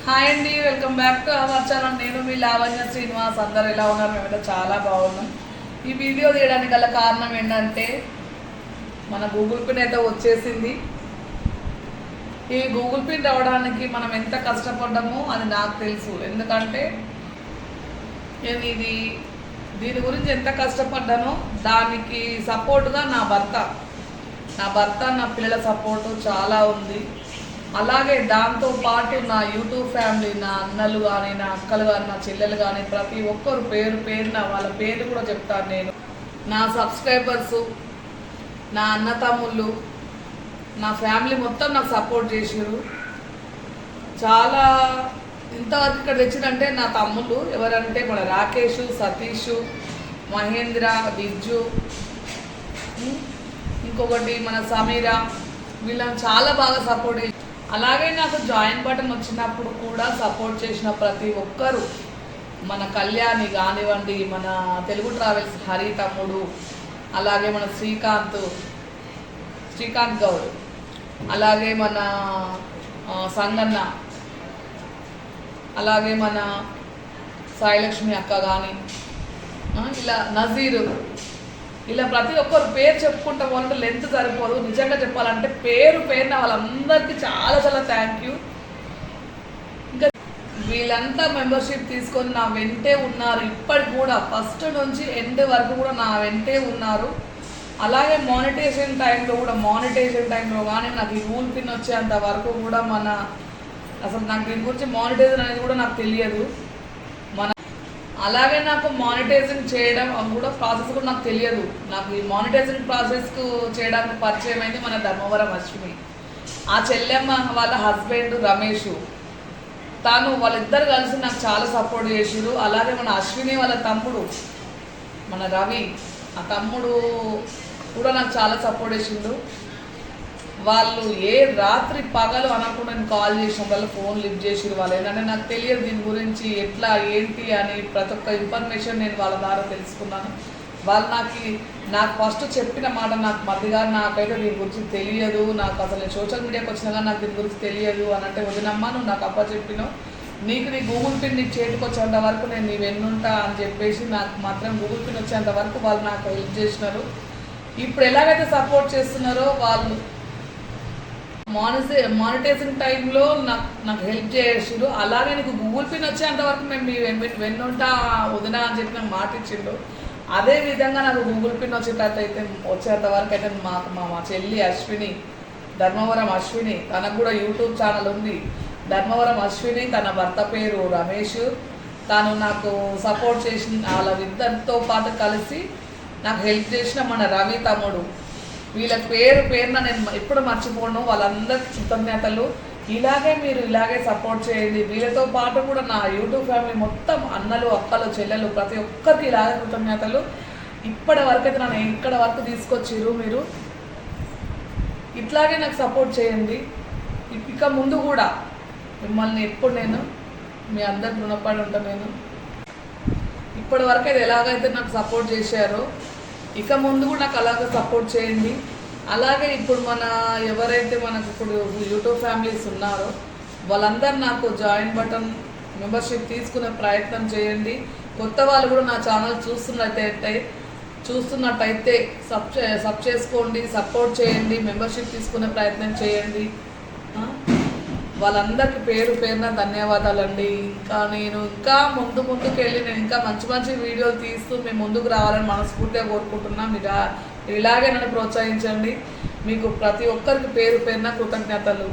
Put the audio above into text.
Hi అండి, welcome back to our channel. నేను మీ లావణ్య శ్రీనివాస్. అందరు ఎలా ఉన్నారు? మేమైతే చాలా బాగున్నాం. ఈ వీడియో తీయడానికి గల కారణం ఏంటంటే మన గూగుల్ పిన్ అయితే వచ్చేసింది. ఈ గూగుల్ పిన్ రావడానికి మనం ఎంత కష్టపడ్డామో అది నాకు తెలుసు. ఎందుకంటే నేను దీని గురించి ఎంత కష్టపడ్డానో దానికి సపోర్ట్గా నా భర్త నా పిల్లల సపోర్టు చాలా ఉంది. అలాగే దాంతోపాటు నా యూట్యూబ్ ఫ్యామిలీ, నా అన్నలు కానీ, నా అక్కలు కానీ, నా చెల్లెలు కానీ, ప్రతి ఒక్కరు పేరున వాళ్ళ పేరు కూడా చెప్తాను నేను. నా సబ్స్క్రైబర్సు, నా అన్న తమ్ముళ్ళు, నా ఫ్యామిలీ మొత్తం నాకు సపోర్ట్ చేసారు. చాలా ఇంతవరకు ఇక్కడ తెచ్చినంటే నా తమ్ముళ్ళు ఎవరంటే మన రాకేష్, సతీష్, మహేంద్ర, విజ్జు, ఇంకొకటి మన సమీరా, వీళ్ళని చాలా బాగా సపోర్ట్ చేసి, అలాగే నాకు జాయిన్ బటన్ వచ్చినప్పుడు కూడా సపోర్ట్ చేసిన ప్రతి ఒక్కరు, మన కళ్యాణి కానివ్వండి, మన తెలుగు ట్రావెల్స్ హరి తమ్ముడు, అలాగే మన శ్రీకాంత్ గౌడ్, అలాగే మన సంగన్న, అలాగే మన సాయిలక్ష్మి అక్క కానీ, ఇలా నజీరు, ఇలా ప్రతి ఒక్కరు పేరు చెప్పుకుంటా వాళ్ళంటే లెంత్ సరిపోదు. నిజంగా చెప్పాలంటే పేరున వాళ్ళందరికీ చాలా చాలా థ్యాంక్ యూ. ఇంకా వీళ్ళంతా మెంబర్షిప్ తీసుకొని నా వెంటే ఉన్నారు. ఇప్పటికి కూడా ఫస్ట్ నుంచి ఎండ్ వరకు కూడా నా వెంటే ఉన్నారు. అలాగే మానిటైజేషన్ టైంలో కానీ నాకు ఈ గూగుల్ పిన్ వచ్చేంత వరకు కూడా అసలు నాకు దీని గురించి మానిటైజేషన్ అనేది కూడా నాకు తెలియదు. అలాగే నాకు మానిటైజింగ్ చేయడం కూడా ప్రాసెస్ కూడా నాకు తెలియదు. నాకు ఈ మానిటైజింగ్ ప్రాసెస్కు చేయడానికి పరిచయం అయింది మన ధర్మవరం అశ్విని. ఆ చెల్లెమ్మ వాళ్ళ హస్బెండ్ రమేష్, వాళ్ళిద్దరు కలిసి నాకు చాలా సపోర్ట్ చేసారు. అలాగే మన అశ్విని వాళ్ళ తమ్ముడు మన రవి, ఆ తమ్ముడు కూడా నాకు చాలా సపోర్ట్ చేసిండు. వాళ్ళు ఏ రాత్రి పగలు అనకుండా నేను కాల్ చేసిన వాళ్ళు ఫోన్ లిఫ్ట్ చేసిరు. వాళ్ళు ఏంటంటే నాకు తెలియదు దీని గురించి ఎట్లా ఏంటి అని ప్రతి ఒక్క ఇన్ఫర్మేషన్ నేను వాళ్ళ ద్వారా తెలుసుకున్నాను. వాళ్ళు నాకు ఫస్ట్ చెప్పిన మాట, నాకు మధ్యగా నాకైతే దీని గురించి తెలియదు, నాకు అసలు సోషల్ మీడియాకి వచ్చినా కానీ నాకు దీని గురించి తెలియదు అని అంటే, వదినమ్మా నువ్వు నాకు అప్ప చెప్పినావు, నీ గూగుల్ పిన్ నీకు చేతికి వచ్చేంత వరకు నేను నీ వెన్నుంటా అని చెప్పేసి నాకు మాత్రం గూగుల్ పిన్ వచ్చేంత వరకు వాళ్ళు నాకు హెల్ప్ చేసినారు. ఇప్పుడు ఎలాగైతే సపోర్ట్ చేస్తున్నారో వాళ్ళు మానిటైజింగ్ టైంలో నాకు హెల్ప్ చేసారు. అలాగే నీకు గూగుల్ పిన్ వచ్చేంత వరకు మేము మీ వెన్నుంటా వదినా అని చెప్పి నాకు మాట ఇచ్చిండు. అదేవిధంగా నాకు గూగుల్ పిన్ వచ్చేంత వరకు అయితే మా చెల్లి అశ్విని, ధర్మవరం అశ్విని, తనకు కూడా యూట్యూబ్ ఛానల్ ఉంది. ధర్మవరం అశ్విని, తన భర్త పేరు రమేష్, తను నాకు సపోర్ట్ చేసిన వాళ్ళిద్దరితో పాటు కలిసి నాకు హెల్ప్ చేసిన మన రవి తమ్ముడు, వీళ్ళ పేరున నేను ఎప్పుడు మర్చిపోను. వాళ్ళందరికీ కృతజ్ఞతలు. మీరు ఇలాగే సపోర్ట్ చేయండి. వీళ్ళతో పాటు కూడా నా యూట్యూబ్ ఫ్యామిలీ మొత్తం అన్నలు, అక్కలు, చెల్లెలు ప్రతి ఒక్కరికి ఇలాగే కృతజ్ఞతలు. ఇప్పటి వరకు అయితే నన్ను ఇక్కడ వరకు తీసుకొచ్చిరు. మీరు ఇట్లాగే నాకు సపోర్ట్ చేయండి. ఇక ముందు కూడా మిమ్మల్ని ఎప్పుడు నేను మీ అందరికి రుణపడి ఉంటాను. నేను ఇప్పటి వరకు అయితే ఎలాగైతే నాకు సపోర్ట్ చేశారో ఇక ముందు కూడా నాకు అలాగే సపోర్ట్ చేయండి. అలాగే ఇప్పుడు ఎవరైతే మనకు ఇప్పుడు యూట్యూబ్ ఫ్యామిలీస్ ఉన్నారో వాళ్ళందరూ నాకు జాయిన్ బటన్ మెంబర్షిప్ తీసుకునే ప్రయత్నం చేయండి. కొత్త వాళ్ళు కూడా నా ఛానల్ చూస్తున్నట్టయితే సబ్ చేసుకోండి, సపోర్ట్ చేయండి, మెంబర్షిప్ తీసుకునే ప్రయత్నం చేయండి. వాళ్ళందరికీ పేరున ధన్యవాదాలండి. నేను ముందుకు వెళ్ళి నేను ఇంకా మంచి వీడియోలు తీస్తూ మేము ముందుకు రావాలని మనస్ఫూర్తిగా కోరుకుంటున్నాం. మీరు ఇలాగే నన్ను ప్రోత్సహించండి. మీకు ప్రతి ఒక్కరికి పేరున కృతజ్ఞతలు.